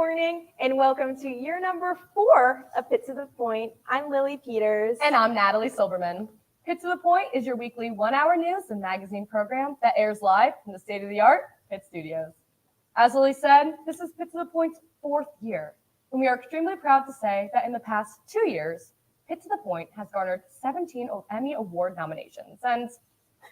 morning, and welcome to year number 4 of Pitt to the Point. I'm Lily Peters. And I'm Natalie Silberman. Pitt to the Point is your weekly 1-hour news and magazine program that airs live from the state-of-the-art Pitt Studios. As Lily said, this is Pitt to the Point's 4th year, and we are extremely proud to say that in the past 2 years, Pitt to the Point has garnered 17 Emmy Award nominations, and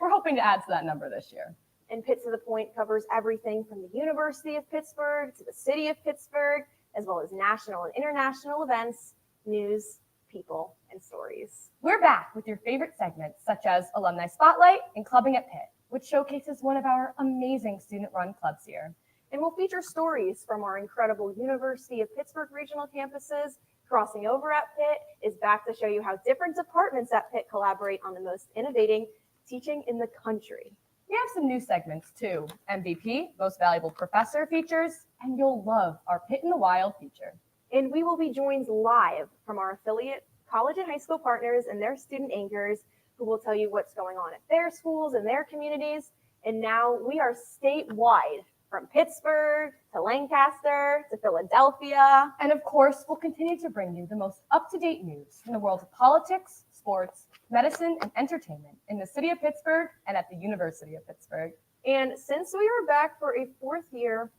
we're hoping to add to that number this year. And Pitt to the Point covers everything from the University of Pittsburgh to the City of Pittsburgh, as well as national and international events, news, people, and stories. We're back with your favorite segments, such as Alumni Spotlight and Clubbing at Pitt, which showcases one of our amazing student-run clubs here. And we'll feature stories from our incredible University of Pittsburgh regional campuses. Crossing Over at Pitt is back to show you how different departments at Pitt collaborate on the most innovating teaching in the country. We have some new segments too. MVP, Most Valuable Professor features, and you'll love our Pitt in the Wild feature. And we will be joined live from our affiliate college and high school partners and their student anchors who will tell you what's going on at their schools and their communities. And now we are statewide, from Pittsburgh to Lancaster to Philadelphia. And of course, we'll continue to bring you the most up-to-date news from the world of politics, sports, medicine, and entertainment in the City of Pittsburgh and at the University of Pittsburgh. And since we are back for a 4th year,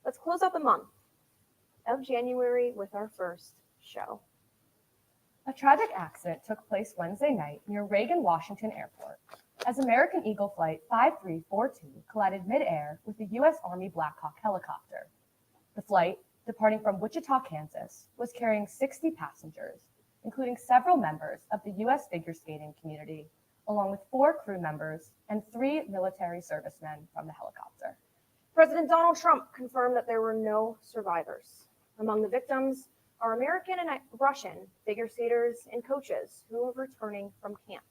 let's close out the month of January with our first show. A tragic accident took place Wednesday night near Reagan Washington Airport as American Eagle Flight 5342 collided mid-air with the U.S. Army Black Hawk helicopter. The flight, departing from Wichita, Kansas, was carrying 60 passengers, including several members of the U.S. figure skating community, along with 4 crew members and 3 military servicemen from the helicopter. President Donald Trump confirmed that there were no survivors. Among the victims are American and Russian figure skaters and coaches who are returning from camp.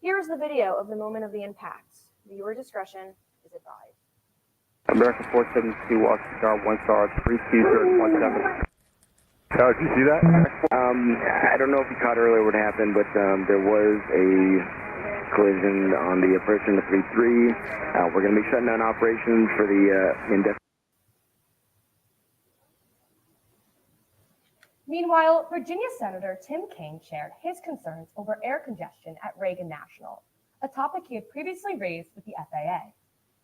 Here is the video of the moment of the impact. Viewer discretion is advised. American 472, Washington, 1 star, 32017. Did you see that? I don't know if you caught earlier what happened, but there was a collision on the approach in the 3-3. We're going to be shutting down operations for the indefinite. Meanwhile, Virginia Senator Tim Kaine shared his concerns over air congestion at Reagan National, a topic he had previously raised with the FAA.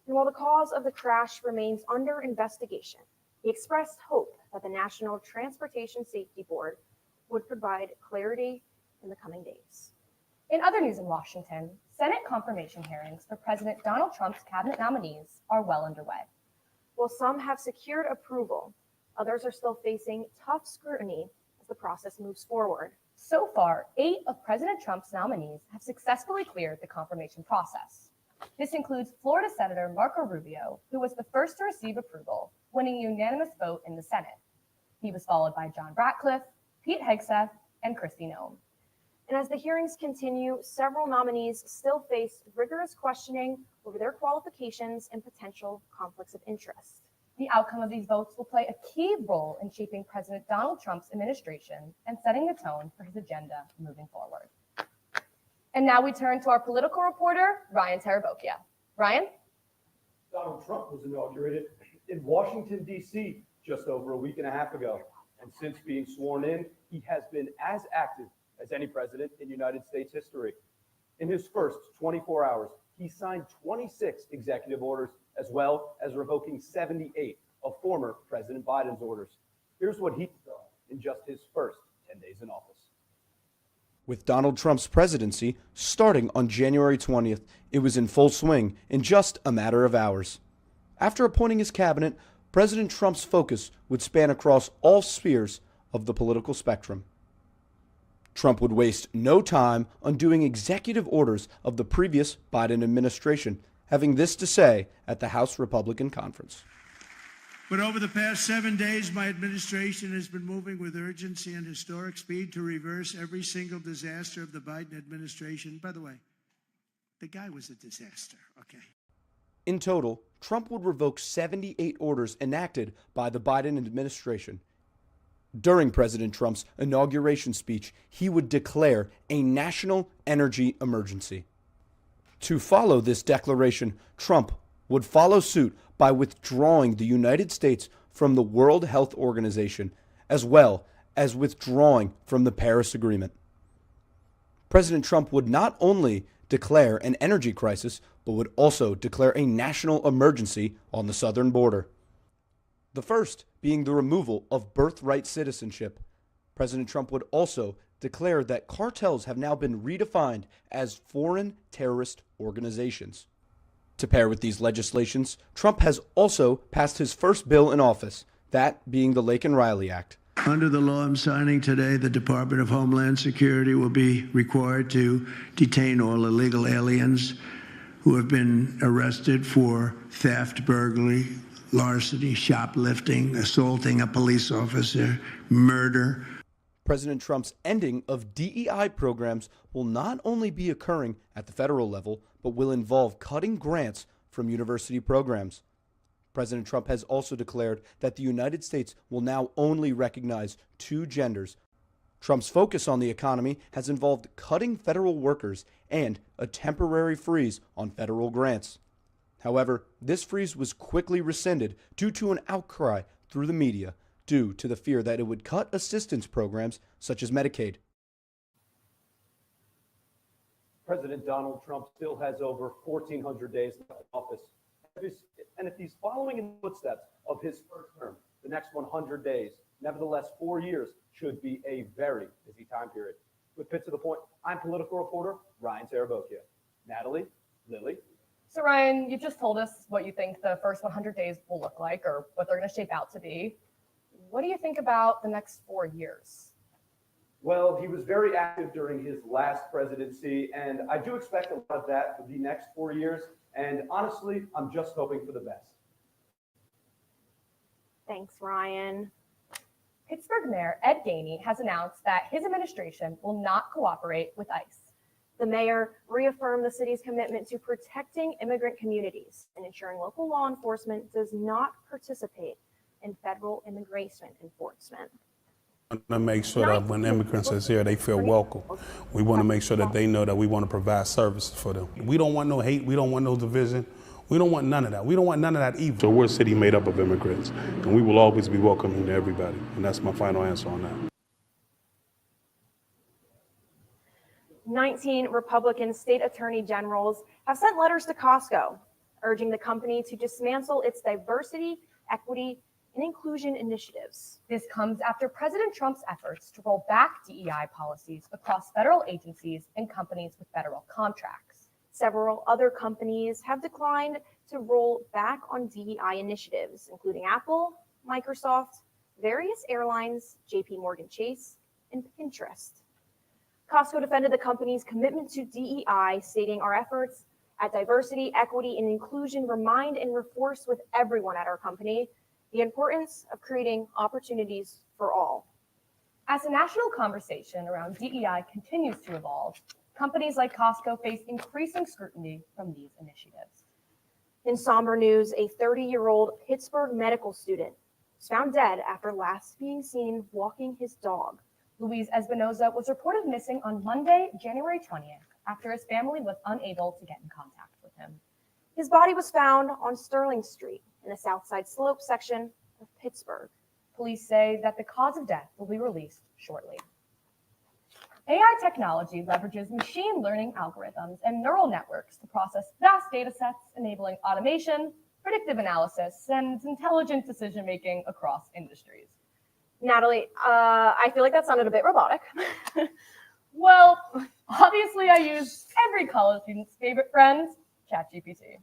And while the cause of the crash remains under investigation, he expressed hope that the National Transportation Safety Board would provide clarity in the coming days. In other news in Washington, Senate confirmation hearings for President Donald Trump's cabinet nominees are well underway. While some have secured approval, others are still facing tough scrutiny as the process moves forward. So far, 8 of President Trump's nominees have successfully cleared the confirmation process. This includes Florida Senator Marco Rubio, who was the first to receive approval, winning a unanimous vote in the Senate. He was followed by John Ratcliffe, Pete Hegseth, and Kristi Noem. And as the hearings continue, several nominees still face rigorous questioning over their qualifications and potential conflicts of interest. The outcome of these votes will play a key role in shaping President Donald Trump's administration and setting the tone for his agenda moving forward. And now we turn to our political reporter, Ryan Tarabokia. Ryan? Donald Trump was inaugurated in Washington, D.C. just over a week and a half ago. And since being sworn in, he has been as active as any president in United States history. In his first 24 hours, he signed 26 executive orders, as well as revoking 78 of former President Biden's orders. Here's what he's done in just his first 10 days in office. With Donald Trump's presidency starting on January 20th, it was in full swing in just a matter of hours. After appointing his cabinet, President Trump's focus would span across all spheres of the political spectrum. Trump would waste no time undoing executive orders of the previous Biden administration, having this to say at the House Republican Conference. But over the past 7 days, my administration has been moving with urgency and historic speed to reverse every single disaster of the Biden administration. By the way, the guy was a disaster, okay? In total, Trump would revoke 78 orders enacted by the Biden administration. During President Trump's inauguration speech, he would declare a national energy emergency. To follow this declaration, Trump would follow suit by withdrawing the United States from the World Health Organization, as well as withdrawing from the Paris Agreement. President Trump would not only declare an energy crisis, but would also declare a national emergency on the southern border. The first being the removal of birthright citizenship. President Trump would also declare that cartels have now been redefined as foreign terrorist organizations. To pair with these legislations, Trump has also passed his first bill in office, that being the Lake and Riley Act. Under the law I'm signing today, the Department of Homeland Security will be required to detain all illegal aliens who have been arrested for theft, burglary, larceny, shoplifting, assaulting a police officer, murder. President Trump's ending of DEI programs will not only be occurring at the federal level, but will involve cutting grants from university programs. President Trump has also declared that the United States will now only recognize two genders. Trump's focus on the economy has involved cutting federal workers and a temporary freeze on federal grants. However, this freeze was quickly rescinded due to an outcry through the media, due to the fear that it would cut assistance programs such as Medicaid. President Donald Trump still has over 1,400 days left in office. And if he's following in the footsteps of his first term, the next 100 days, nevertheless, 4 years should be a very busy time period. With Pitt to the Point, I'm political reporter Ryan Sarabokia. Natalie, Lily. So Ryan, you've just told us what you think the first 100 days will look like or what they're going to shape out to be. What do you think about the next 4 years? Well, he was very active during his last presidency, and I do expect a lot of that for the next 4 years. And honestly, I'm just hoping for the best. Thanks, Ryan. Pittsburgh Mayor Ed Gainey has announced that his administration will not cooperate with ICE. The mayor reaffirmed the city's commitment to protecting immigrant communities and ensuring local law enforcement does not participate in federal immigration enforcement. We want to make sure that when immigrants is here, they feel welcome. We want to make sure that they know that we want to provide services for them. We don't want no hate. We don't want no division. We don't want none of that. We don't want none of that either. So we're a city made up of immigrants, and we will always be welcoming to everybody. And that's my final answer on that. 19 Republican state attorney generals have sent letters to Costco, urging the company to dismantle its diversity, equity, and inclusion initiatives. This comes after President Trump's efforts to roll back DEI policies across federal agencies and companies with federal contracts. Several other companies have declined to roll back on DEI initiatives, including Apple, Microsoft, various airlines, JP Morgan Chase, and Pinterest. Costco defended the company's commitment to DEI, stating our efforts at diversity, equity, and inclusion remind and reinforce with everyone at our company the importance of creating opportunities for all. As the national conversation around DEI continues to evolve, companies like Costco face increasing scrutiny from these initiatives. In somber news, a 30-year-old Pittsburgh medical student was found dead after last being seen walking his dog. Luis Espinoza was reported missing on Monday, January 20th, after his family was unable to get in contact with him. His body was found on Sterling Street in the Southside Slope section of Pittsburgh. Police say that the cause of death will be released shortly. AI technology leverages machine learning algorithms and neural networks to process vast data sets, enabling automation, predictive analysis, and intelligent decision-making across industries. Natalie, I feel like that sounded a bit robotic. Well, obviously I use every college student's favorite friend, ChatGPT.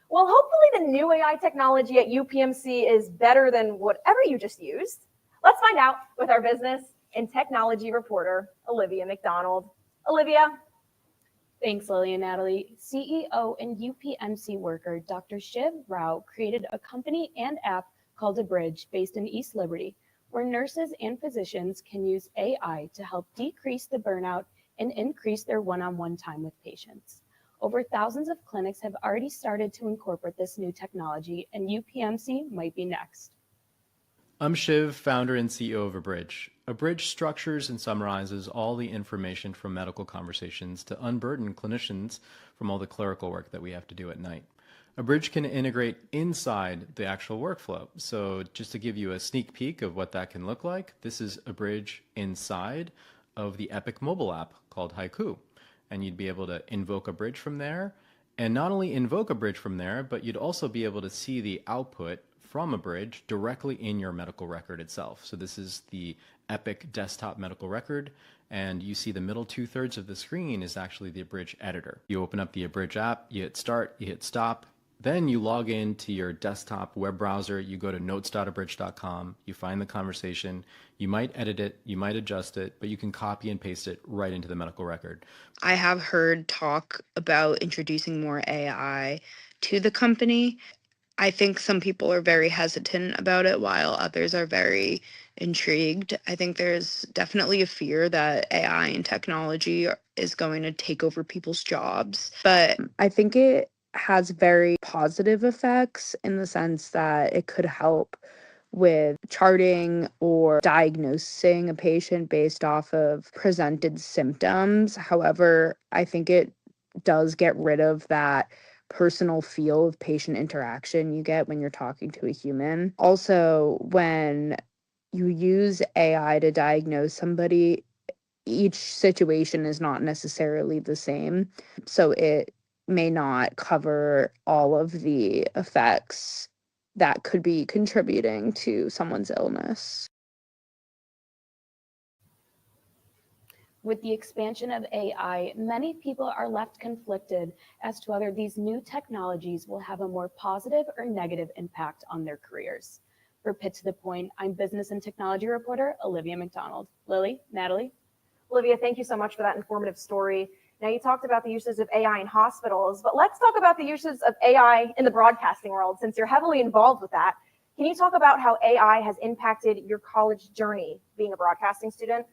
Well, hopefully the new AI technology at UPMC is better than whatever you just used. Let's find out with our business and technology reporter, Olivia McDonald. Olivia. Thanks, Lily and Natalie. CEO and UPMC worker Dr. Shiv Rao created a company and app called A Bridge based in East Liberty, where nurses and physicians can use AI to help decrease the burnout and increase their one-on-one time with patients. Over thousands of clinics have already started to incorporate this new technology, and UPMC might be next. I'm Shiv, founder and CEO of A Bridge. A Bridge structures and summarizes all the information from medical conversations to unburden clinicians from all the clerical work that we have to do at night. A bridge can integrate inside the actual workflow. So just to give you a sneak peek of what that can look like, this is a bridge inside of the Epic mobile app called Haiku. And you'd be able to invoke a bridge from there. And not only invoke a bridge from there, but you'd also be able to see the output from a bridge directly in your medical record itself. So this is the Epic desktop medical record, and you see the middle 2/3 of the screen is actually the Abridge editor. You open up the Abridge app, you hit start, you hit stop, then you log into your desktop web browser, you go to notes.abridge.com, you find the conversation, you might edit it, you might adjust it, but you can copy and paste it right into the medical record. I have heard talk about introducing more AI to the company. I think some people are very hesitant about it, while others are very intrigued. I think there's definitely a fear that AI and technology is going to take over people's jobs. But I think it has very positive effects in the sense that it could help with charting or diagnosing a patient based off of presented symptoms. However, I think it does get rid of that personal feel of patient interaction you get when you're talking to a human. Also, when you use AI to diagnose somebody, each situation is not necessarily the same. So it may not cover all of the effects that could be contributing to someone's illness. With the expansion of AI, many people are left conflicted as to whether these new technologies will have a more positive or negative impact on their careers. For Pitt to the Point, I'm business and technology reporter Olivia McDonald. Lily, Natalie? Olivia, thank you so much for that informative story. Now, you talked about the uses of AI in hospitals, but let's talk about the uses of AI in the broadcasting world, since you're heavily involved with that. Can you talk about how AI has impacted your college journey being a broadcasting student?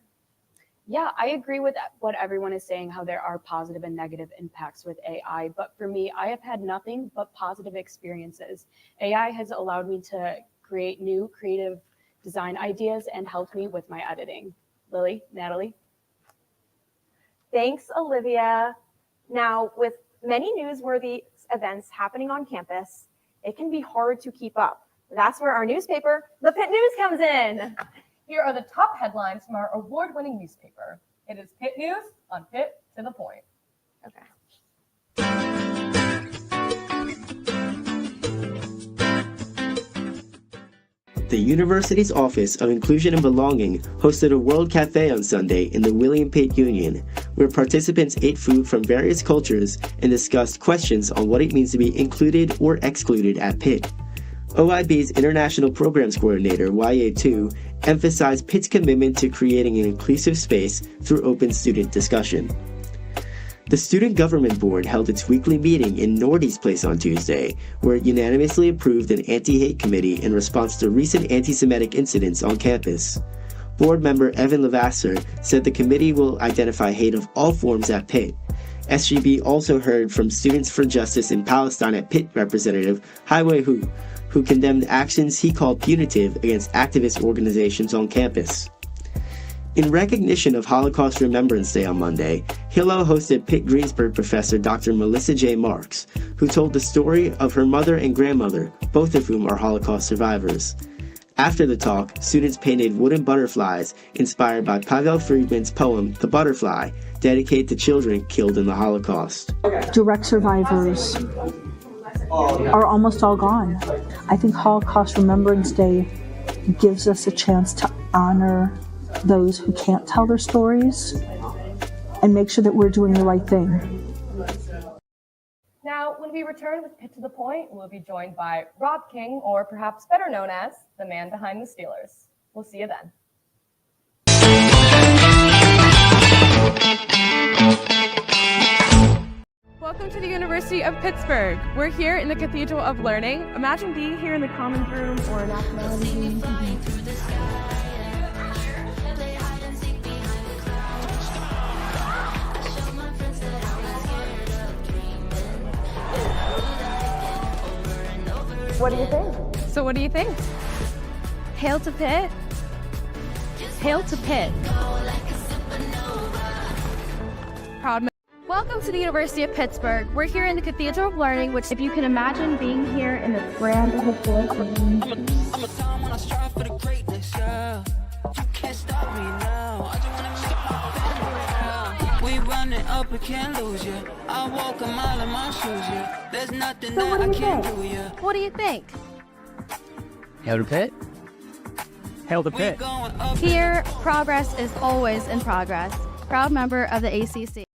Yeah, I agree with what everyone is saying, how there are positive and negative impacts with AI. But for me, I have had nothing but positive experiences. AI has allowed me to create new creative design ideas and helped me with my editing. Lily, Natalie? Thanks, Olivia. Now, with many newsworthy events happening on campus, it can be hard to keep up. That's where our newspaper, the Pitt News, comes in. Here are the top headlines from our award-winning newspaper. It is Pitt News on Pitt to the Point. Okay. The university's Office of Inclusion and Belonging hosted a World Cafe on Sunday in the William Pitt Union, where participants ate food from various cultures and discussed questions on what it means to be included or excluded at Pitt. OIB's International Programs Coordinator, YA2, emphasized Pitt's commitment to creating an inclusive space through open student discussion. The Student Government Board held its weekly meeting in Nordy's Place on Tuesday, where it unanimously approved an anti-hate committee in response to recent anti-Semitic incidents on campus. Board member Evan Levasseur said the committee will identify hate of all forms at Pitt. SGB also heard from Students for Justice in Palestine at Pitt representative Highway Hu, who condemned actions he called punitive against activist organizations on campus. In recognition of Holocaust Remembrance Day on Monday, Hillel hosted Pitt Greensburg professor Dr. Melissa J. Marks, who told the story of her mother and grandmother, both of whom are Holocaust survivors. After the talk, students painted wooden butterflies inspired by Pavel Friedman's poem, The Butterfly, dedicated to children killed in the Holocaust. Direct survivors are almost all gone. I think Holocaust Remembrance Day gives us a chance to honor those who can't tell their stories and make sure that we're doing the right thing. Now, when we return with Pitt to the Point, we'll be joined by Rob King, or perhaps better known as the man behind the Steelers. We'll see you then. Welcome to the University of Pittsburgh. We're here in the Cathedral of Learning. Imagine being here in the Commons Room or an Nationality. What do you think? So what do you think? Hail to Pitt. Hail to Pitt. Proud Welcome to the University of Pittsburgh. We're here in the Cathedral of Learning, which, if you can imagine being here in the grand historic building. I'm a time when I strive for the greatness, yeah. You can't stop me now. I just wanna make my family. We running up, we can't lose you. I walk a mile in my shoes, yeah. There's nothing that I can't do, yeah. What do you think? Hail to Pitt. Hail to Pitt. Here, progress is always in progress. Proud member of the ACC.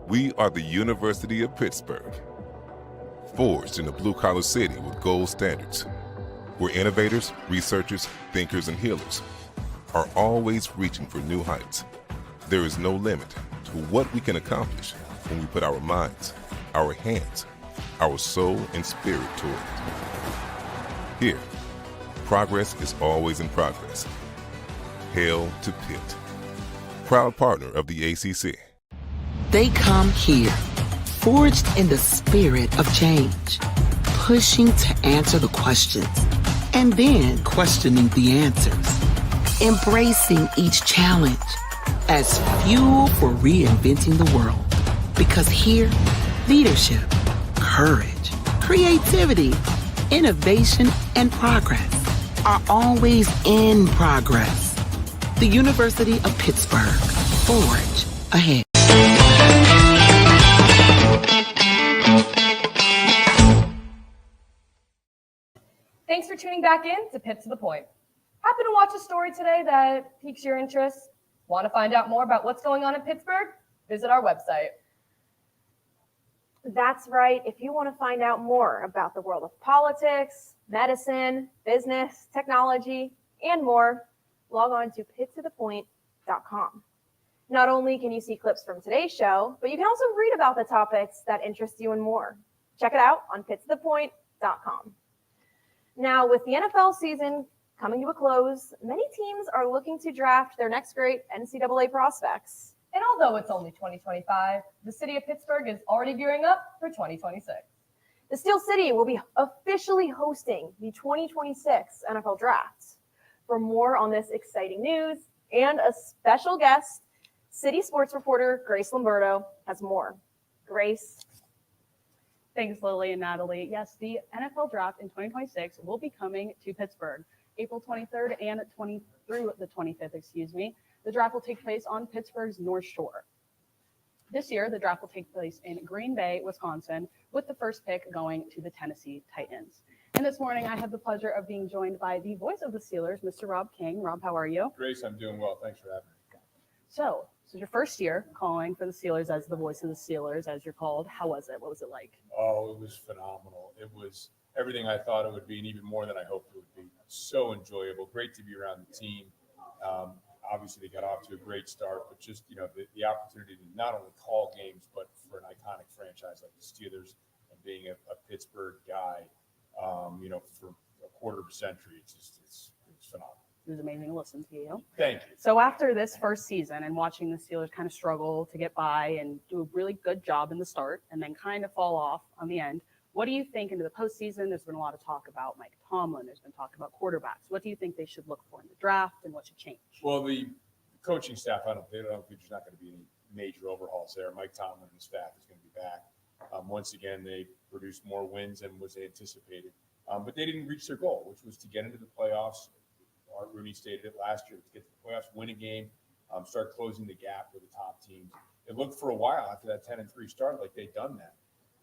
We are the University of Pittsburgh, forged in a blue-collar city with gold standards, where innovators, researchers, thinkers, and healers are always reaching for new heights. There is no limit to what we can accomplish when we put our minds, our hands, our soul, and spirit toward it. Here, progress is always in progress. Hail to Pitt, proud partner of the ACC. They come here, forged in the spirit of change, pushing to answer the questions, and then questioning the answers, embracing each challenge as fuel for reinventing the world. Because here, leadership, courage, creativity, innovation, and progress are always in progress. The University of Pittsburgh, forge ahead. Thanks for tuning back in to Pitt to the Point. Happen to watch a story today that piques your interest? Want to find out more about what's going on in Pittsburgh? Visit our website. That's right. If you want to find out more about the world of politics, medicine, business, technology, and more, log on to pittothepoint.com. Not only can you see clips from today's show, but you can also read about the topics that interest you and more. Check it out on pittothepoint.com. Now, with the NFL season coming to a close, many teams are looking to draft their next great NCAA prospects. And although it's only 2025, the City of Pittsburgh is already gearing up for 2026. The Steel City will be officially hosting the 2026 NFL Draft. For more on this exciting news and a special guest, City sports reporter Grace Lombardo has more. Grace. Thanks, Lily and Natalie. Yes, the NFL Draft in 2026 will be coming to Pittsburgh, April 23rd and through the 25th, excuse me. The draft will take place on Pittsburgh's North Shore. This year, the draft will take place in Green Bay, Wisconsin, with the first pick going to the Tennessee Titans. And this morning, I have the pleasure of being joined by the voice of the Steelers, Mr. Rob King. Rob, how are you? Grace, I'm doing well. Thanks for having me. So, this is your first year calling for the Steelers as the voice of the Steelers, as you're called. How was it? What was it like? Oh, it was phenomenal. It was everything I thought it would be, and even more than I hoped it would be. So enjoyable. Great to be around the team. Obviously, they got off to a great start, but just, the opportunity to not only call games, but for an iconic franchise like the Steelers, and being a Pittsburgh guy, for a quarter of a century, it's phenomenal. It was amazing to listen to you. Thank you. So after this first season and watching the Steelers kind of struggle to get by and do a really good job in the start and then kind of fall off on the end, what do you think into the postseason? There's been a lot of talk about Mike Tomlin. There's been talk about quarterbacks. What do you think they should look for in the draft and what should change? Well, the coaching staff, I don't think there's not going to be any major overhauls there. Mike Tomlin and his staff is going to be back. Once again, they produced more wins than was anticipated. But they didn't reach their goal, which was to get into the playoffs. Art Rooney stated it last year, to get to the playoffs, win a game, start closing the gap with the top teams. It looked for a while after that 10-3 start like they'd done that.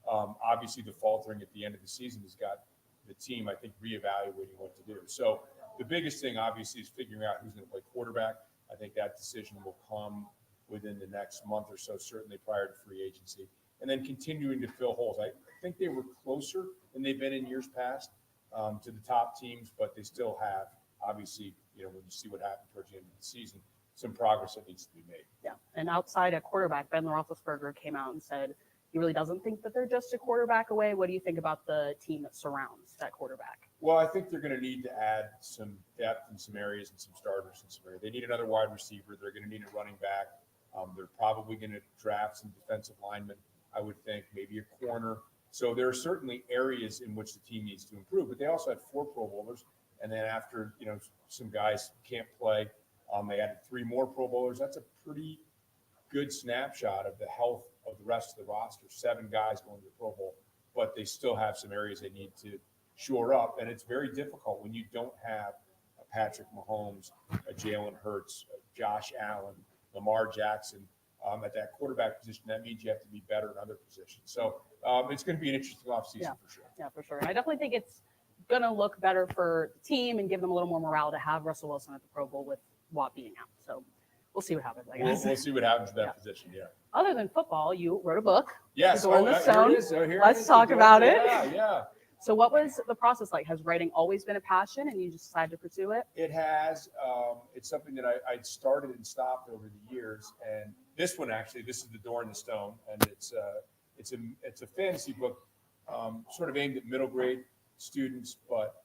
Obviously, the faltering at the end of the season has got the team, I think, reevaluating what to do. So the biggest thing, obviously, is figuring out who's going to play quarterback. I think that decision will come within the next month or so, certainly prior to free agency, and then continuing to fill holes. I think they were closer than they've been in years past to the top teams, but they still have, obviously, when you see what happened towards the end of the season, some progress that needs to be made. Yeah, and outside at quarterback, Ben Roethlisberger came out and said, he really doesn't think that they're just a quarterback away. What do you think about the team that surrounds that quarterback? Well, I think they're going to need to add some depth in some areas and some starters in some areas. They need another wide receiver. They're going to need a running back. They're probably going to draft some defensive linemen, I would think, maybe a corner. So there are certainly areas in which the team needs to improve. But they also had 4 Pro Bowlers, and then after some guys can't play, they added 3 more Pro Bowlers. That's a pretty good snapshot of the health of the rest of the roster. 7 guys going to the Pro Bowl, but they still have some areas they need to shore up. And it's very difficult when you don't have a Patrick Mahomes, a Jalen Hurts, a Josh Allen, Lamar Jackson at that quarterback position. That means you have to be better in other positions. So it's going to be an interesting offseason for sure. Yeah, for sure. And I definitely think it's going to look better for the team and give them a little more morale to have Russell Wilson at the Pro Bowl with Watt being out. So we'll see what happens, I guess. We'll see what happens in that position, yeah. Other than football, you wrote a book. Yes. The Door in the Stone. Here it is. Let's talk about it. Yeah. So what was the process like? Has writing always been a passion and you just decided to pursue it? It has. It's something that I'd started and stopped over the years. And this one, actually, this is The Door in the Stone. And it's a fantasy book sort of aimed at middle grade students, but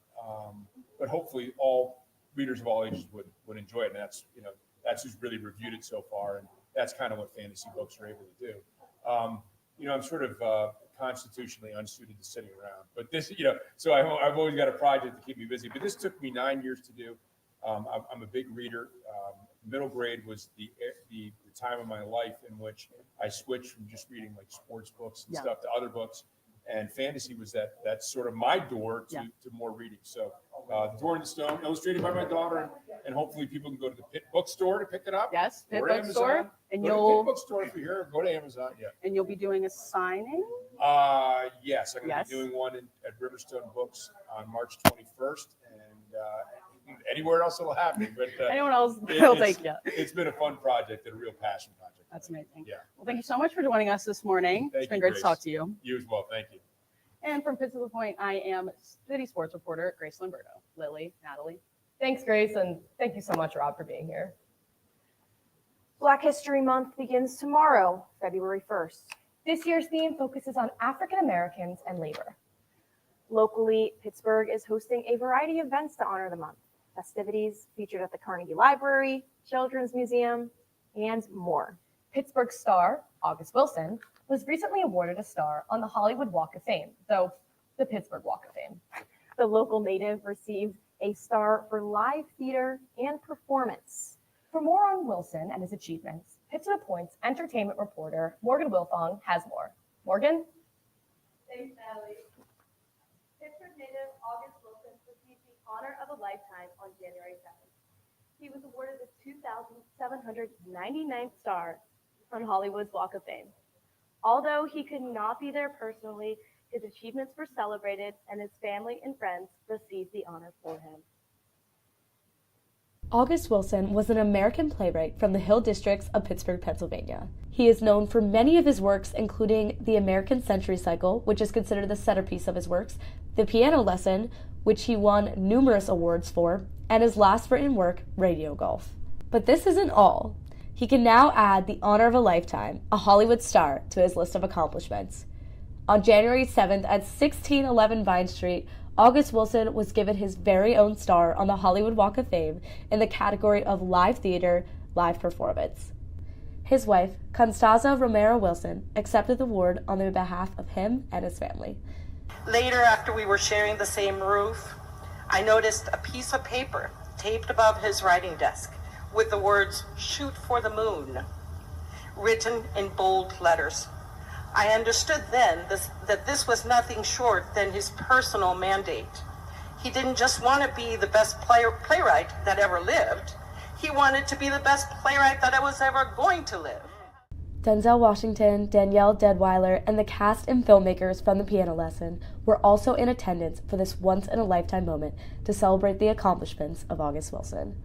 hopefully all readers of all ages would enjoy it. And that's who's really reviewed it so far. And that's kind of what fantasy books are able to do. I'm sort of constitutionally unsuited to sitting around, but this, so I've always got a project to keep me busy, but this took me 9 years to do. I'm a big reader. Middle grade was the time of my life in which I switched from just reading like sports books and stuff to other books. And fantasy was that's sort of my door to more reading. So The Door in the Stone, illustrated by my daughter, and hopefully people can go to the Pitt bookstore to pick it up. Yes, Pitt bookstore. And go to Pitt bookstore if you're here. Go to Amazon. Yeah. And you'll be doing a signing? Yes, I'm going to be doing one at Riverstone Books on March 21st, and anywhere else it'll happen. But anyone else will take you. It's been a fun project and a real passion project. That's amazing. Yeah. Well, thank you so much for joining us this morning. It's been great to talk to you. You as well. Thank you. And from Pitt to the Point, I am City Sports reporter Grace Lamberto. Lily, Natalie. Thanks, Grace, and thank you so much, Rob, for being here. Black History Month begins tomorrow, February 1st. This year's theme focuses on African Americans and labor. Locally, Pittsburgh is hosting a variety of events to honor the month. Festivities featured at the Carnegie Library, Children's Museum, and more. Pittsburgh star, August Wilson, was recently awarded a star on the Hollywood Walk of Fame, though the Pittsburgh Walk of Fame. The local native received a star for live theater and performance. For more on Wilson and his achievements, Pitt to the Point's entertainment reporter Morgan Wilfong has more. Morgan? Thanks, Natalie. Pittsburgh native August Wilson received the honor of a lifetime on January 7th. He was awarded the 2,799th star on Hollywood's Walk of Fame. Although he could not be there personally, his achievements were celebrated and his family and friends received the honor for him. August Wilson was an American playwright from the Hill Districts of Pittsburgh, Pennsylvania. He is known for many of his works, including The American Century Cycle, which is considered the centerpiece of his works, The Piano Lesson, which he won numerous awards for, and his last written work, Radio Golf. But this isn't all. He can now add the honor of a lifetime, a Hollywood star, to his list of accomplishments. On January 7th at 1611 Vine Street, August Wilson was given his very own star on the Hollywood Walk of Fame in the category of live theater, live performance. His wife, Constanza Romero Wilson, accepted the award on the behalf of him and his family. Later, after we were sharing the same roof, I noticed a piece of paper taped above his writing desk with the words, "Shoot for the moon," written in bold letters. I understood then that this was nothing short than his personal mandate. He didn't just want to be the best playwright that ever lived. He wanted to be the best playwright that was ever going to live. Denzel Washington, Danielle Deadweiler, and the cast and filmmakers from The Piano Lesson were also in attendance for this once-in-a-lifetime moment to celebrate the accomplishments of August Wilson.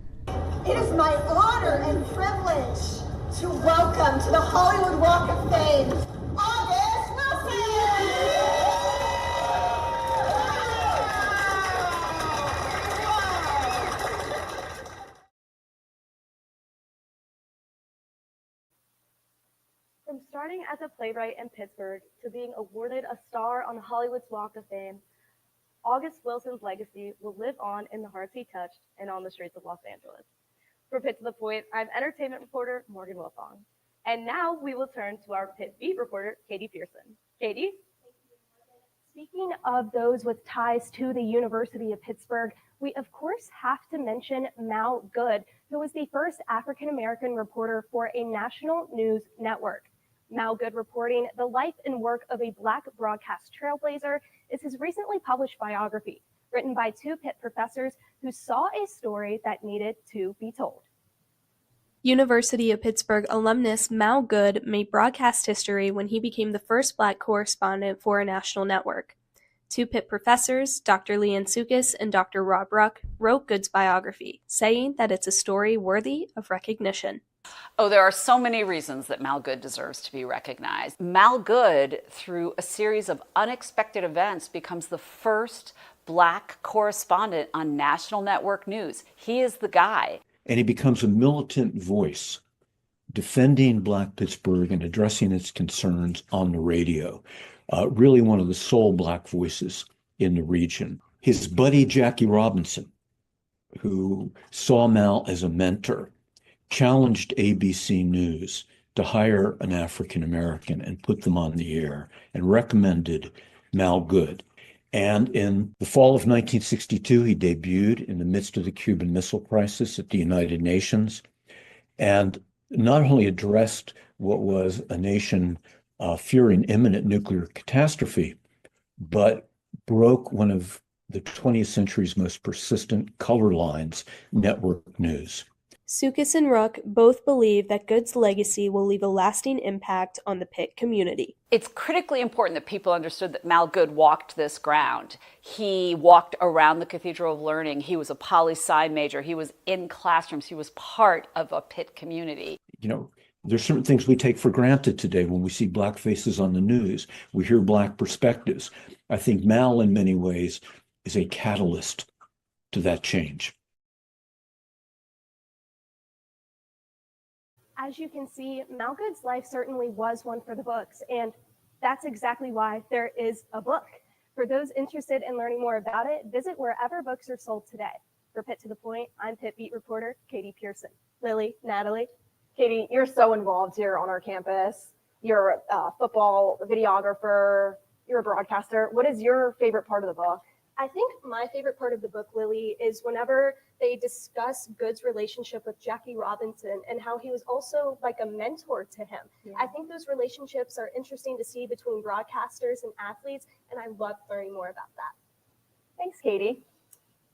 It is my honor and privilege to welcome to the Hollywood Walk of Fame, August Wilson! From starting as a playwright in Pittsburgh to being awarded a star on Hollywood's Walk of Fame, August Wilson's legacy will live on in the hearts he touched and on the streets of Los Angeles. For Pitt to the Point, I'm entertainment reporter Morgan Wilfong. And now we will turn to our Pitt beat reporter, Katie Pearson. Katie? Speaking of those with ties to the University of Pittsburgh, we of course have to mention Mal Good, who was the first African-American reporter for a national news network. Mal Good reporting the life and work of a Black broadcast trailblazer is his recently published biography, written by two Pitt professors who saw a story that needed to be told. University of Pittsburgh alumnus Mal Good made broadcast history when he became the first Black correspondent for a national network. Two Pitt professors, Dr. Leanne Tsoukas and Dr. Rob Ruck, wrote Good's biography, saying that it's a story worthy of recognition. Oh, there are so many reasons that Mal Good deserves to be recognized. Mal Good, through a series of unexpected events, becomes the first Black correspondent on national network news. He is the guy. And he becomes a militant voice defending Black Pittsburgh and addressing its concerns on the radio. Really one of the sole Black voices in the region. His buddy, Jackie Robinson, who saw Mal as a mentor, challenged ABC News to hire an African American and put them on the air, and recommended Mal Good. And in the fall of 1962, he debuted in the midst of the Cuban Missile Crisis at the United Nations, and not only addressed what was a nation fearing imminent nuclear catastrophe, but broke one of the 20th century's most persistent color lines, network news. Tsoukas and Ruck both believe that Good's legacy will leave a lasting impact on the Pitt community. It's critically important that people understood that Mal Good walked this ground. He walked around the Cathedral of Learning. He was a poli-sci major. He was in classrooms. He was part of a Pitt community. You know, there's certain things we take for granted today when we see Black faces on the news. We hear Black perspectives. I think Mal, in many ways, is a catalyst to that change. As you can see, Mal Good's life certainly was one for the books, and that's exactly why there is a book. For those interested in learning more about it, visit wherever books are sold today. For Pitt to the Point, I'm Pitt Beat reporter Katie Pearson. Lily, Natalie. Katie, you're so involved here on our campus. You're a football videographer, you're a broadcaster. What is your favorite part of the book? I think my favorite part of the book, Lily, is whenever they discuss Good's relationship with Jackie Robinson and how he was also like a mentor to him. Yeah. I think those relationships are interesting to see between broadcasters and athletes, and I love learning more about that. Thanks, Katie.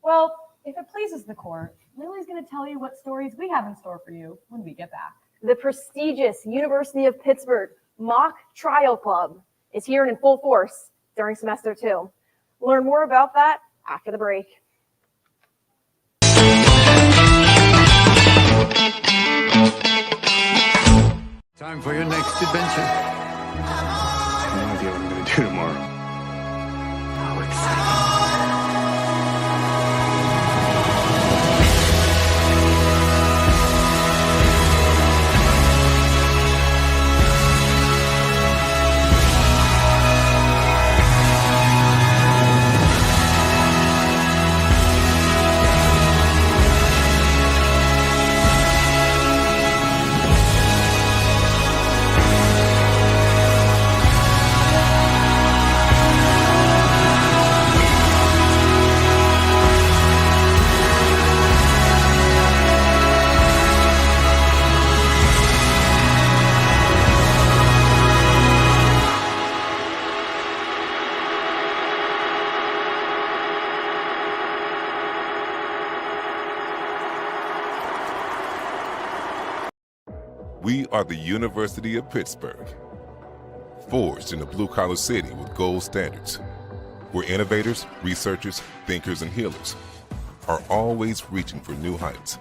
Well, if it pleases the court, Lily's going to tell you what stories we have in store for you when we get back. The prestigious University of Pittsburgh Mock Trial Club is here and in full force during semester 2. Learn more about that after the break. Time for your next adventure. I have no idea what I'm going to do tomorrow. How exciting. We are the University of Pittsburgh, forged in a blue-collar city with gold standards, where innovators, researchers, thinkers, and healers are always reaching for new heights.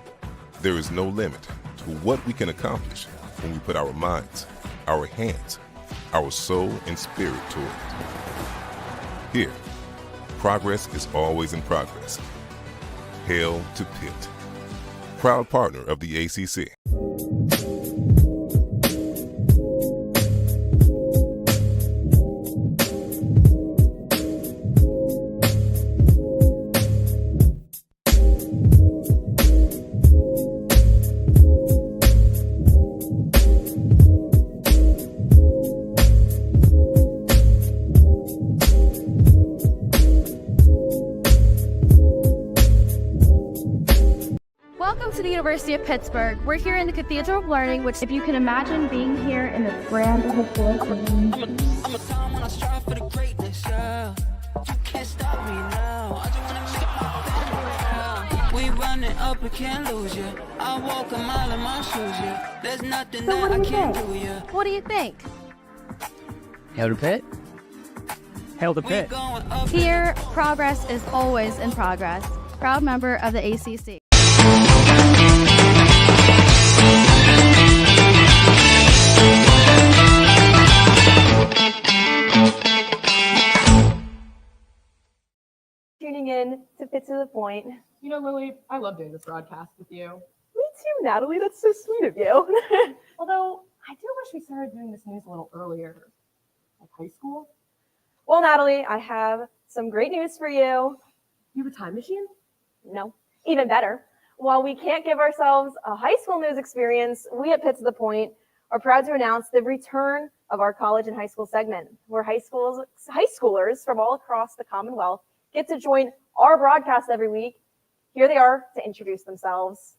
There is no limit to what we can accomplish when we put our minds, our hands, our soul, and spirit toward it. Here, progress is always in progress. Hail to Pitt, proud partner of the ACC. University of Pittsburgh. We're here in the Cathedral of Learning, which, if you can imagine being here in this grand historic building. I'm a time when I strive for the greatness, yeah. You can't stop me now. I just wanna make my family. We running up, we can't lose you. I walk a mile in my shoes, yeah. There's nothing that I can't do, yeah. What do you think? Hail to Pitt. Hail to Pitt. Here, progress is always in progress. Proud member of the ACC. Tuning in to Pitt to the Point. You know, Lily, I love doing this broadcast with you. Me too, Natalie. That's so sweet of you. Although, I do wish we started doing this news a little earlier. Like high school. Well, Natalie, I have some great news for you. You have a time machine? No, even better. While we can't give ourselves a high school news experience, we at Pitt to the Point are proud to announce the return of our college and high school segment, where high schoolers from all across the Commonwealth get to join our broadcast every week. Here they are to introduce themselves.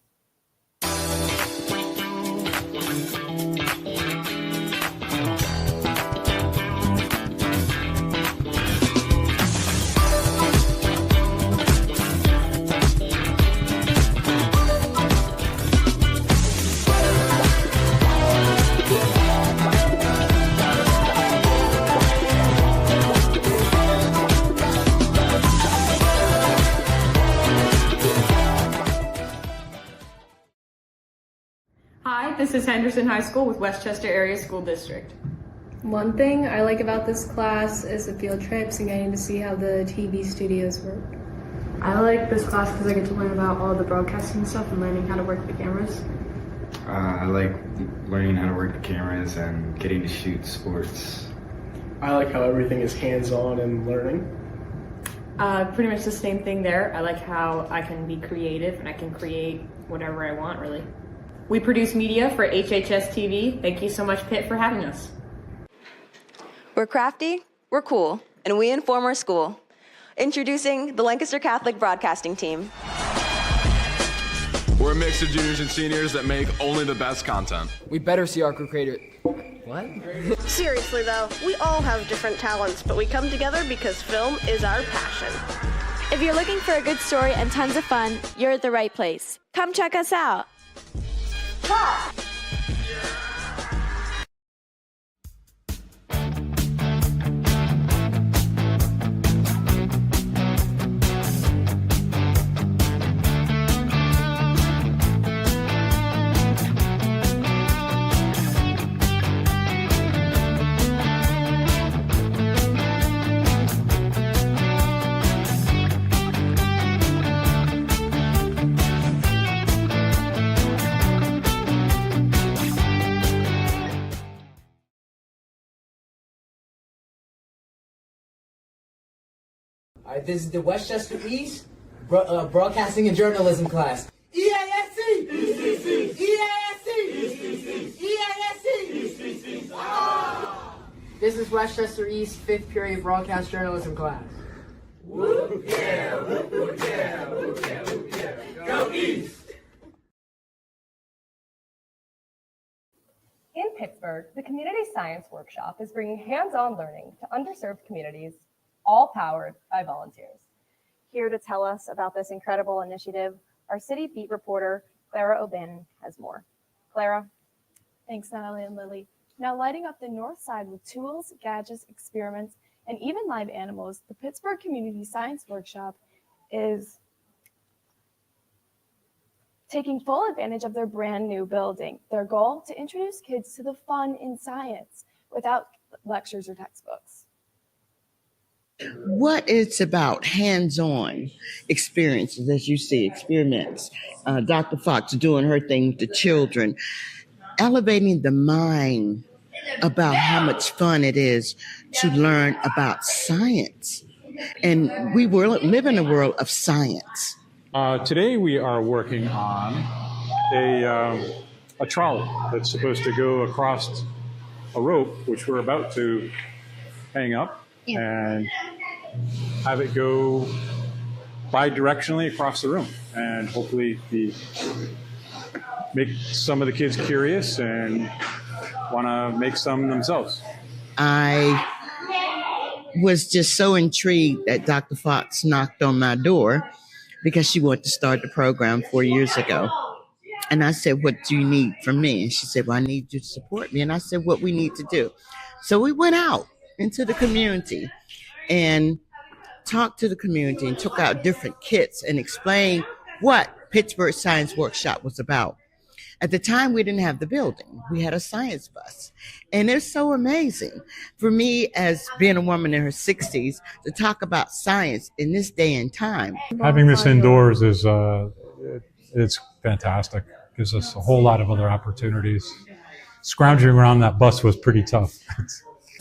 Hi, this is Henderson High School with Westchester Area School District. One thing I like about this class is the field trips and getting to see how the TV studios work. I like this class because I get to learn about all the broadcasting stuff and learning how to work the cameras. I like learning how to work the cameras and getting to shoot sports. I like how everything is hands-on and learning. Pretty much the same thing there. I like how I can be creative and I can create whatever I want, really. We produce media for HHS TV. Thank you so much, Pitt, for having us. We're crafty, we're cool, and we inform our school. Introducing the Lancaster Catholic Broadcasting Team. We're a mix of juniors and seniors that make only the best content. We better see our crew create it. What? Seriously though, we all have different talents, but we come together because film is our passion. If you're looking for a good story and tons of fun, you're at the right place. Come check us out. All right, this is the Westchester East Broadcasting and Journalism class. EASC! EASC! EASC! This is Westchester East 5th period Broadcast Journalism class. Whoop yeah, whoop whoop yeah, whoop yeah, whoop yeah. Go East! In Pittsburgh, the Community Science Workshop is bringing hands-on learning to underserved communities, all powered by volunteers. Here to tell us about this incredible initiative, our City Beat reporter, Clara O'Bannon, has more. Clara? Thanks, Natalie and Lily. Now lighting up the north side with tools, gadgets, experiments, and even live animals, the Pittsburgh Community Science Workshop is taking full advantage of their brand new building. Their goal, to introduce kids to the fun in science without lectures or textbooks. What it's about, hands-on experiences, as you see, experiments. Dr. Fox doing her thing with the children, elevating the mind about how much fun it is to learn about science. And we live in a world of science. Today we are working on a trolley that's supposed to go across a rope, which we're about to hang up and have it go bi-directionally across the room and hopefully be make some of the kids curious and want to make some themselves. I was just so intrigued that Dr. Fox knocked on my door because she wanted to start the program 4 years ago. And I said, what do you need from me? And she said, well, I need you to support me. And I said, what we need to do. So we went out into the community and talked to the community and took out different kits and explained what Pittsburgh Science Workshop was about. At the time, we didn't have the building. We had a science bus. And it's so amazing for me, as being a woman in her 60s, to talk about science in this day and time. Having this indoors is it's fantastic. Gives us a whole lot of other opportunities. Scrounging around that bus was pretty tough.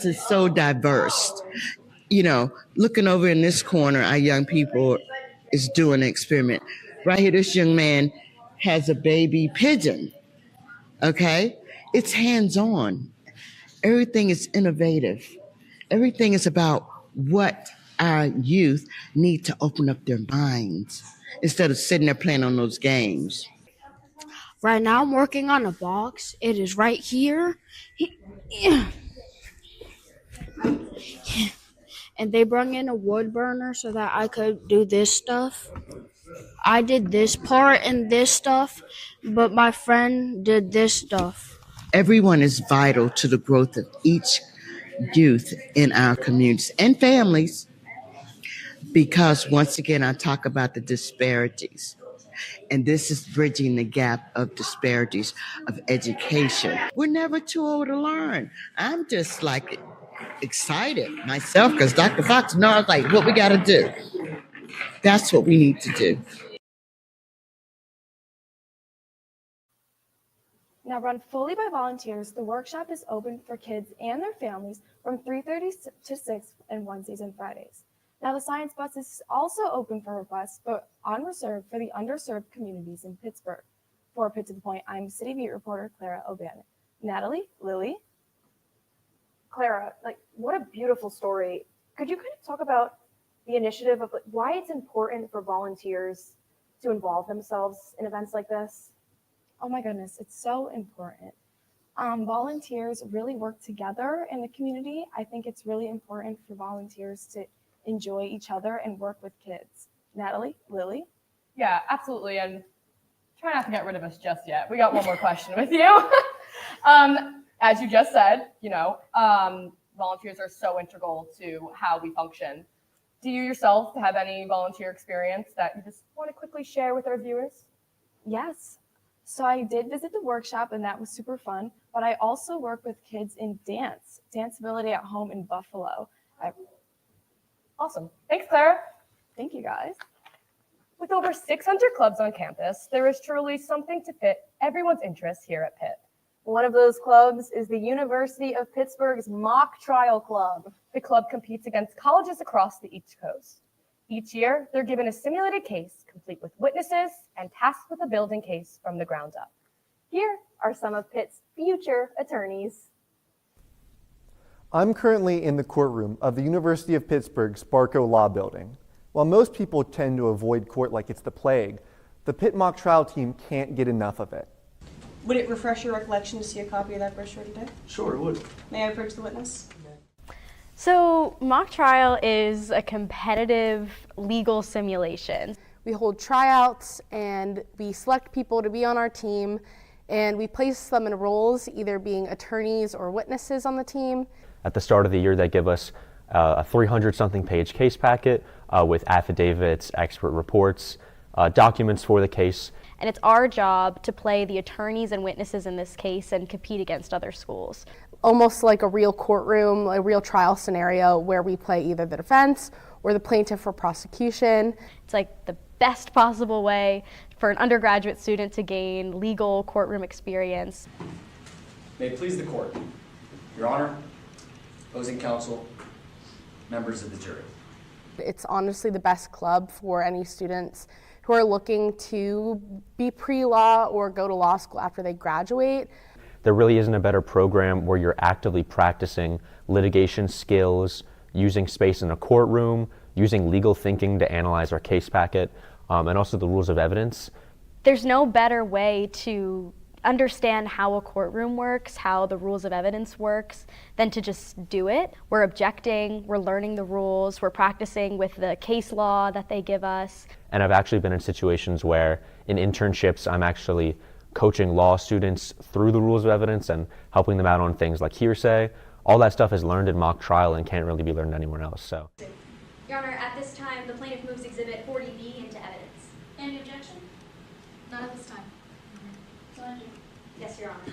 It's so diverse. You know, looking over in this corner, our young people is doing an experiment. Right here, this young man has a baby pigeon, okay? It's hands-on. Everything is innovative. Everything is about what our youth need to open up their minds instead of sitting there playing on those games. Right now I'm working on a box. It is right here. And they brought in a wood burner so that I could do this stuff. I did this part and this stuff, but my friend did this stuff. Everyone is vital to the growth of each youth in our communities and families, because once again, I talk about the disparities. And this is bridging the gap of disparities of education. We're never too old to learn. I'm just like excited myself because Dr. Fox knows like what we got to do. That's what we need to do. Now run fully by volunteers, the workshop is open for kids and their families from 3:30 to 6 on Wednesdays and Fridays. Now the science bus is also open for requests, but on reserve for the underserved communities in Pittsburgh. For Pitt to the Point, I'm City Beat reporter Clara O'Bannon. Natalie, Lily. Clara, like, what a beautiful story. Could you kind of talk about the initiative of why it's important for volunteers to involve themselves in events like this? Oh my goodness, it's so important. Volunteers really work together in the community. I think it's really important for volunteers to enjoy each other and work with kids. Natalie, Lily? Yeah, absolutely. And try not to get rid of us just yet. We got one more question with you. As you just said, volunteers are so integral to how we function. Do you yourself have any volunteer experience that you just want to quickly share with our viewers? Yes. So I did visit the workshop and that was super fun, but I also work with kids in Danceability at Home in Buffalo. Awesome. Thanks, Clara. Thank you, guys. With over 600 clubs on campus, there is truly something to fit everyone's interests here at Pitt. One of those clubs is the University of Pittsburgh's Mock Trial Club. The club competes against colleges across the East Coast. Each year, they're given a simulated case, complete with witnesses, and tasked with a building case from the ground up. Here are some of Pitt's future attorneys. I'm currently in the courtroom of the University of Pittsburgh's Barco Law Building. While most people tend to avoid court like it's the plague, the Pitt mock trial team can't get enough of it. Would it refresh your recollection to see a copy of that brochure today? Sure, it would. May I approach the witness? So mock trial is a competitive legal simulation. We hold tryouts and we select people to be on our team and we place them in roles, either being attorneys or witnesses on the team. At the start of the year, they give us a 300-something page case packet with affidavits, expert reports, documents for the case. And it's our job to play the attorneys and witnesses in this case and compete against other schools. Almost like a real courtroom, a real trial scenario where we play either the defense or the plaintiff for prosecution. It's like the best possible way for an undergraduate student to gain legal courtroom experience. May it please the court. Your Honor, opposing counsel, members of the jury. It's honestly the best club for any students who are looking to be pre-law or go to law school after they graduate. There really isn't a better program where you're actively practicing litigation skills, using space in a courtroom, using legal thinking to analyze our case packet, and also the rules of evidence. There's no better way to understand how a courtroom works, how the rules of evidence works, than to just do it. We're objecting, we're learning the rules, we're practicing with the case law that they give us. And I've actually been in situations where in internships I'm actually coaching law students through the rules of evidence and helping them out on things like hearsay. All that stuff is learned in mock trial and can't really be learned anywhere else. So, Your Honor, at this time, the plaintiff moves Exhibit 40B into evidence. Any objection? Not at this time. Yes, Your Honor.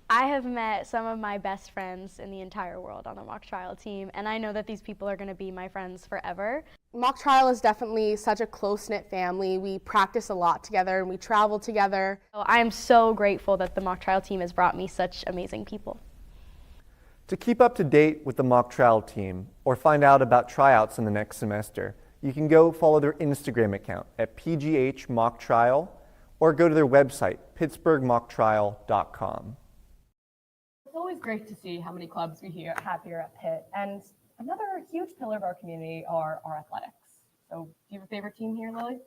I have met some of my best friends in the entire world on the mock trial team, and I know that these people are going to be my friends forever. Mock trial is definitely such a close-knit family. We practice a lot together and we travel together. I am so grateful that the mock trial team has brought me such amazing people. To keep up to date with the mock trial team or find out about tryouts in the next semester, you can go follow their Instagram account at PGH Mock Trial or go to their website, pittsburghmocktrial.com. It's always great to see how many clubs we have here at Pitt, and another huge pillar of our community are our athletics. So do you have a favorite team here, Lily?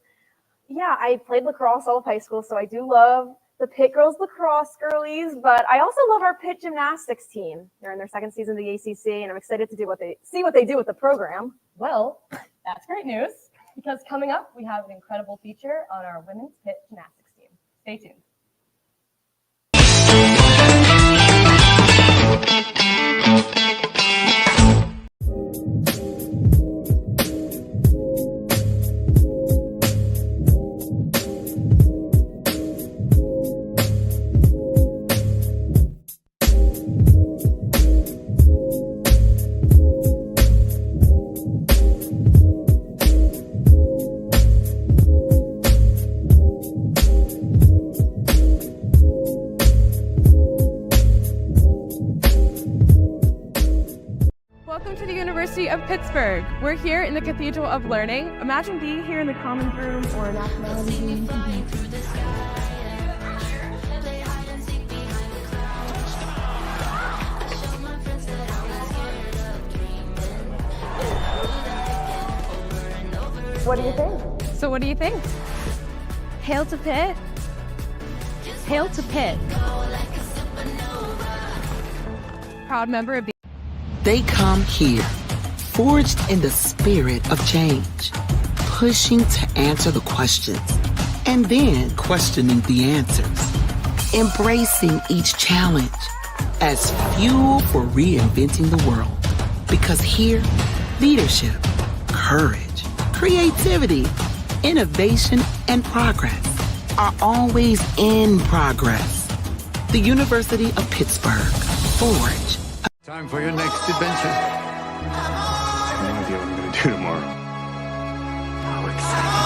Yeah, I played lacrosse all of high school, so I do love the Pitt girls lacrosse girlies, but I also love our Pitt gymnastics team. They're in their second season of the ACC, and I'm excited to see what they do with the program. Well, that's great news, because coming up, we have an incredible feature on our women's Pitt gymnastics team. Stay tuned. Welcome to the University of Pittsburgh. We're here in the Cathedral of Learning. Imagine being here in the Commons Room or Nationality Room. What do you think? So what do you think? Hail to Pitt. Hail to Pitt. Proud member of the They come here, forged in the spirit of change, pushing to answer the questions, and then questioning the answers, embracing each challenge as fuel for reinventing the world. Because here, leadership, courage, creativity, innovation, and progress are always in progress. The University of Pittsburgh, forge. Time for your next adventure. I have no idea what I'm going to do tomorrow. How exciting.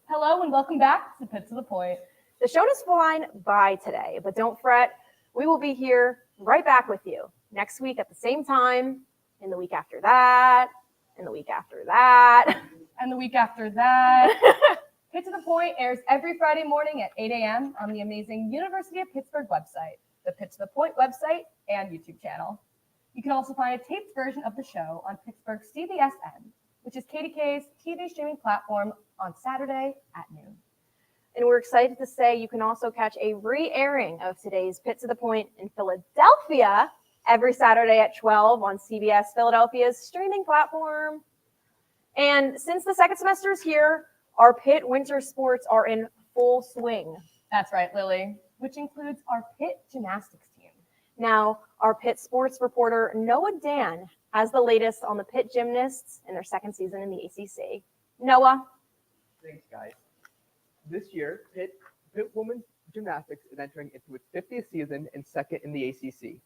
Hello and welcome back to Pitt to the Point. The show does flying by today, but don't fret. We will be here right back with you next week at the same time, and the week after that, and the week after that. And the week after that. Pitt to the Point airs every Friday morning at 8 a.m. on the amazing University of Pittsburgh website, the Pitt to the Point website, and YouTube channel. You can also find a taped version of the show on Pittsburgh's CBSN, which is KDK's TV streaming platform, on Saturday at noon. And we're excited to say you can also catch a re-airing of today's Pitt to the Point in Philadelphia every Saturday at 12 on CBS Philadelphia's streaming platform. And since the second semester is here, our Pitt winter sports are in full swing. That's right, Lily. which includes our Pitt gymnastics team. Now, our Pitt sports reporter, Noah Dan, has the latest on the Pitt gymnasts in their second season in the ACC. Noah. Thanks, guys. This year, Pitt women's gymnastics is entering into its 50th season and second in the ACC.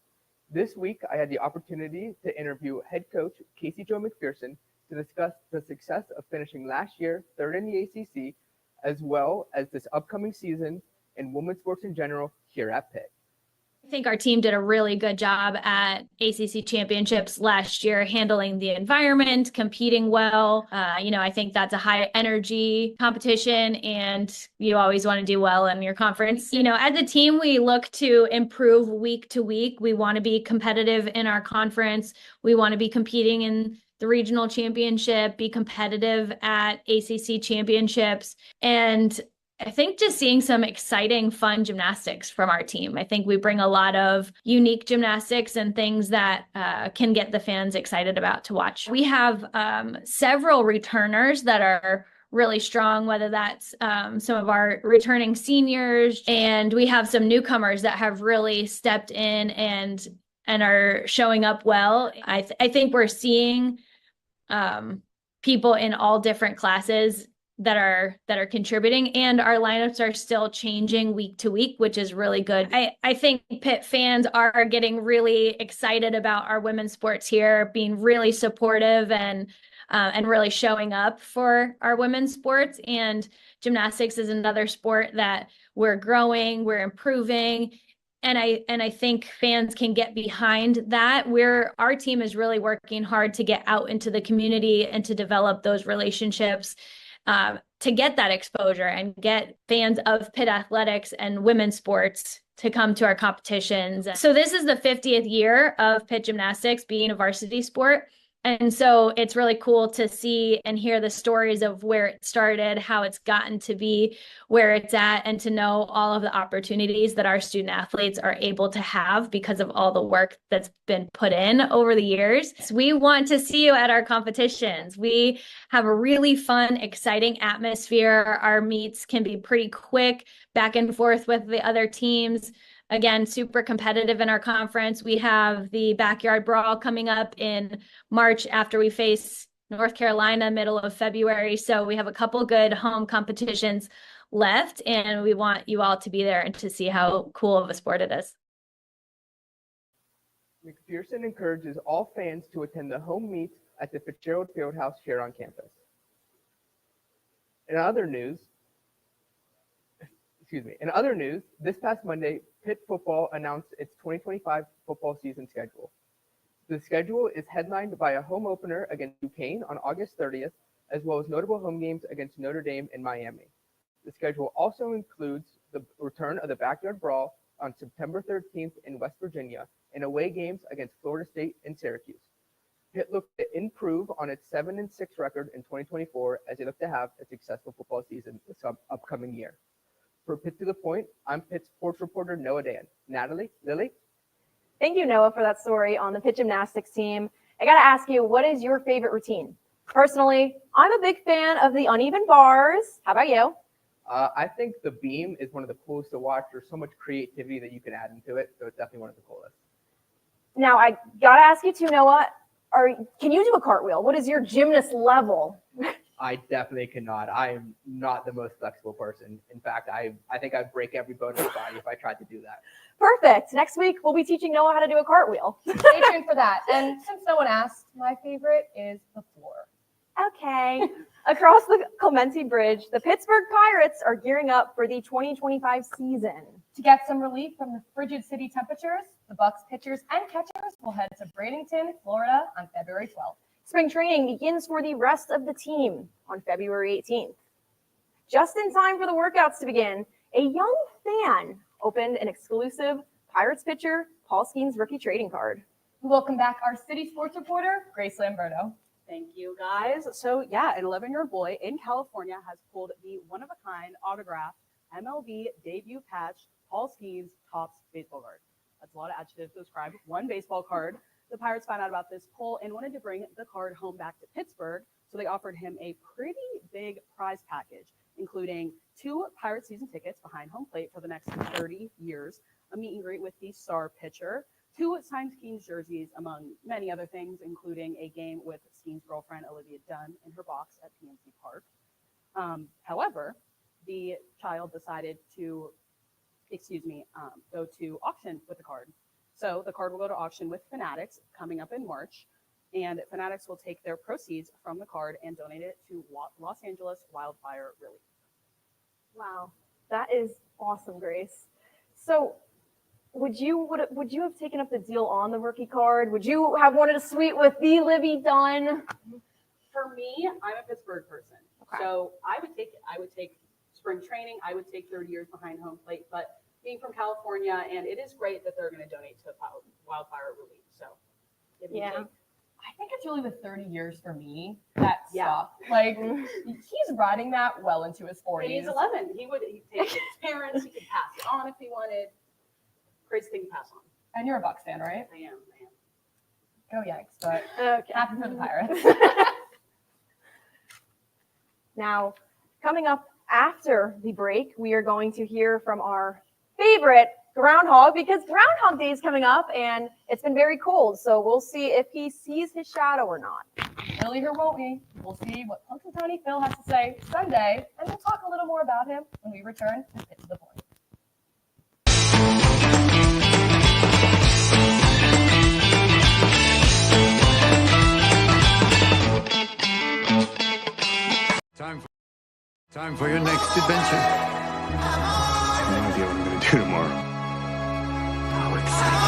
This week, I had the opportunity to interview head coach Casey Jo McPherson to discuss the success of finishing last year third in the ACC, as well as this upcoming season in women's sports in general here at Pitt. I think our team did a really good job at ACC championships last year, handling the environment, competing well. I think that's a high energy competition and you always want to do well in your conference. As a team, we look to improve week to week. We want to be competitive in our conference. We want to be competing in the regional championship, be competitive at ACC championships. And I think just seeing some exciting, fun gymnastics from our team. I think we bring a lot of unique gymnastics and things that can get the fans excited about to watch. We have several returners that are really strong, whether that's some of our returning seniors, and we have some newcomers that have really stepped in and are showing up well. I think we're seeing people in all different classes that are contributing, and our lineups are still changing week to week, which is really good. I think Pitt fans are getting really excited about our women's sports here, being really supportive and really showing up for our women's sports. And gymnastics is another sport that we're growing, we're improving. And I think fans can get behind that. Our team is really working hard to get out into the community and to develop those relationships, to get that exposure and get fans of Pitt athletics and women's sports to come to our competitions. So this is the 50th year of Pitt gymnastics being a varsity sport. And so it's really cool to see and hear the stories of where it started, how it's gotten to be where it's at, and to know all of the opportunities that our student athletes are able to have because of all the work that's been put in over the years. So we want to see you at our competitions. We have a really fun, exciting atmosphere. Our meets can be pretty quick, back and forth with the other teams. Again, super competitive in our conference. We have the Backyard Brawl coming up in March after we face North Carolina, middle of February. So we have a couple good home competitions left, and we want you all to be there and to see how cool of a sport it is. McPherson encourages all fans to attend the home meets at the Fitzgerald Fieldhouse here on campus. In other news, this past Monday, Pitt football announced its 2025 football season schedule. The schedule is headlined by a home opener against Duquesne on August 30th, as well as notable home games against Notre Dame and Miami. The schedule also includes the return of the Backyard Brawl on September 13th in West Virginia and away games against Florida State and Syracuse. Pitt looked to improve on its 7-6 record in 2024 as they look to have a successful football season this upcoming year. For Pitt to the Point, I'm Pitt sports reporter Noah Dan. Natalie, Lily? Thank you, Noah, for that story on the Pitt gymnastics team. I got to ask you, what is your favorite routine? Personally, I'm a big fan of the uneven bars. How about you? I think the beam is one of the coolest to watch. There's so much creativity that you can add into it, so it's definitely one of the coolest. Now, I got to ask you too, Noah, can you do a cartwheel? What is your gymnast level? I definitely cannot. I am not the most flexible person. In fact, I think I'd break every bone in my body if I tried to do that. Perfect. Next week, we'll be teaching Noah how to do a cartwheel. Stay tuned for that. And since no one asked, my favorite is the floor. Okay. Across the Clemente Bridge, the Pittsburgh Pirates are gearing up for the 2025 season. To get some relief from the frigid city temperatures, the Bucks pitchers and catchers will head to Bradenton, Florida on February 12th. Spring training begins for the rest of the team on February 18th. Just in time for the workouts to begin, a young fan opened an exclusive Pirates pitcher, Paul Skeens rookie trading card. We welcome back our city sports reporter, Grace Lamberto. Thank you, guys. So yeah, an 11-year-old boy in California has pulled the one-of-a-kind autographed MLB debut patch, Paul Skeens Topps baseball card. That's a lot of adjectives to describe one baseball card. The Pirates found out about this pull and wanted to bring the card home back to Pittsburgh, so they offered him a pretty big prize package. including 2 Pirate season tickets behind home plate for the next 30 years, a meet and greet with the star pitcher, 2 signed Skeens jerseys, among many other things, including a game with Skeens' girlfriend Olivia Dunn in her box at PNC Park. However, the child decided to, go to auction with the card. So the card will go to auction with Fanatics coming up in March, and Fanatics will take their proceeds from the card and donate it to Los Angeles wildfire relief. Wow, that is awesome, Grace. So would you have taken up the deal on the rookie card? Would you have wanted a suite with the Livy Dunn? For me, I'm a Pittsburgh person. Okay. So I would take spring training. I would take 30 years behind home plate. But being from California, and it is great that they're going to donate to wildfire relief. So Yeah. I think it's really the 30 years for me that stuck. Like, he's riding that well into his 40s. He's 11. He'd take his parents. He could pass it on if he wanted. Crazy thing to pass on. And you're a Bucks fan, right? I am. Go Yanks, but Okay. happy for the Pirates. Now, coming up after the break, we are going to hear from our favorite groundhog, because Groundhog Day is coming up and it's been very cold. So we'll see if he sees his shadow or not. Early here, won't we? We'll see what Punxsutawney Phil has to say Sunday, and we'll talk a little more about him when we return to Pitt to the Point. Time for your next adventure. I have no idea what I'm going to do tomorrow. How exciting.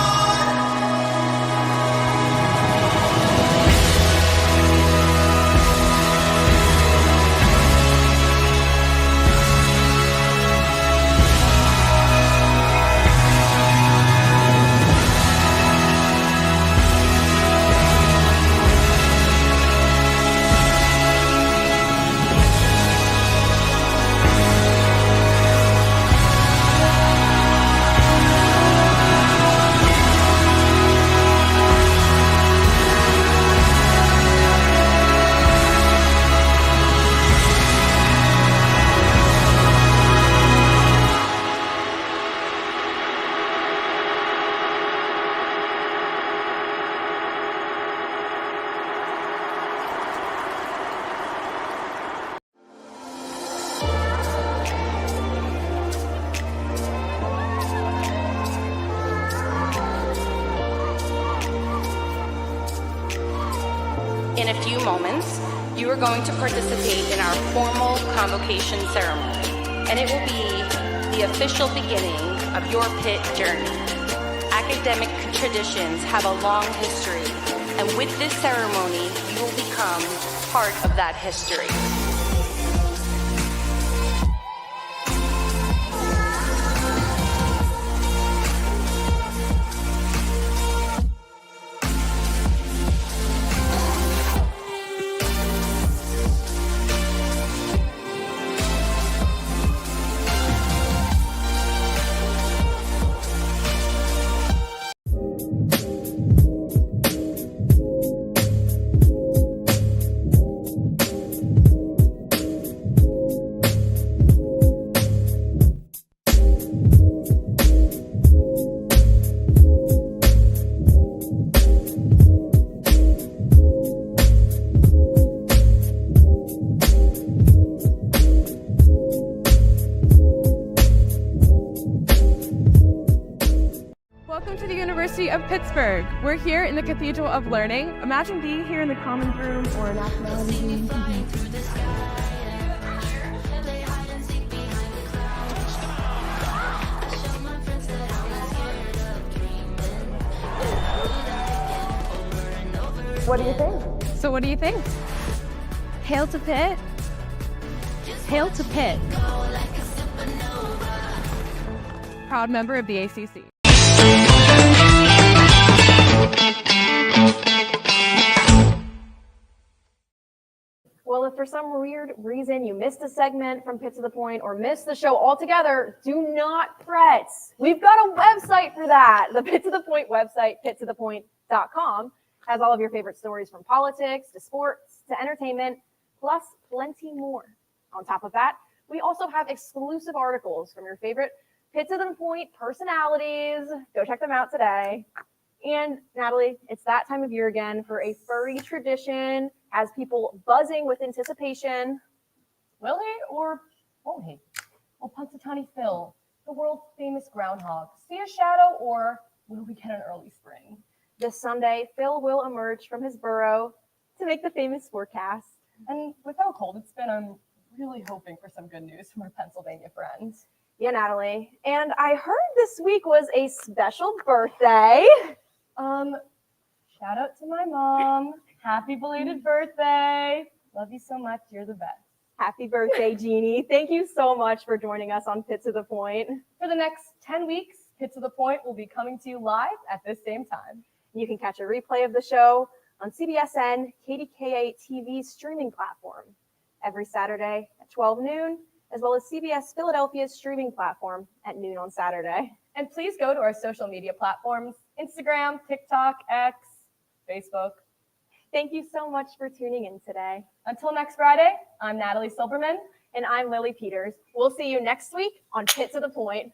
In a few moments, you are going to participate in our formal convocation ceremony, and it will be the official beginning of your Pitt journey. Academic traditions have a long history, and with this ceremony, you will become part of that history. Welcome to the University of Pittsburgh. We're here in the Cathedral of Learning. Imagine being here in the Commons Room or a national museum. What do you think? So what do you think? Hail to Pitt. Hail to Pitt. Proud member of the ACC. Well, if for some weird reason you missed a segment from Pitt to the Point or missed the show altogether, do not fret. We've got a website for that. The Pitt to the Point website, pittothepoint.com, has all of your favorite stories from politics to sports to entertainment, plus plenty more. On top of that, We also have exclusive articles from your favorite Pitt to the Point personalities. Go check them out today. And Natalie, it's that time of year again for a furry tradition, has people buzzing with anticipation. Will he or won't he? Will Punxsutawney Phil, the world's famous groundhog, see a shadow, or will we get an early spring? This Sunday, Phil will emerge from his burrow to make the famous forecast. And with how cold it's been, I'm really hoping for some good news from our Pennsylvania friends. Yeah, Natalie. And I heard this week was a special birthday. Shout out to my mom. Happy belated birthday. Love you so much. You're the best. Happy birthday, Jeannie. Thank you so much for joining us on Pitt to the Point. For the next 10 weeks, Pitt to the Point will be coming to you live at this same time. You can catch a replay of the show on CBSN KDKA TV streaming platform every Saturday at 12 noon, as well as CBS Philadelphia's streaming platform at noon on Saturday. And please go to our social media platforms, Instagram, TikTok, X, Facebook. Thank you so much for tuning in today. Until next Friday, I'm Natalie Silberman. And I'm Lily Peters. We'll see you next week on Pitt to the Point.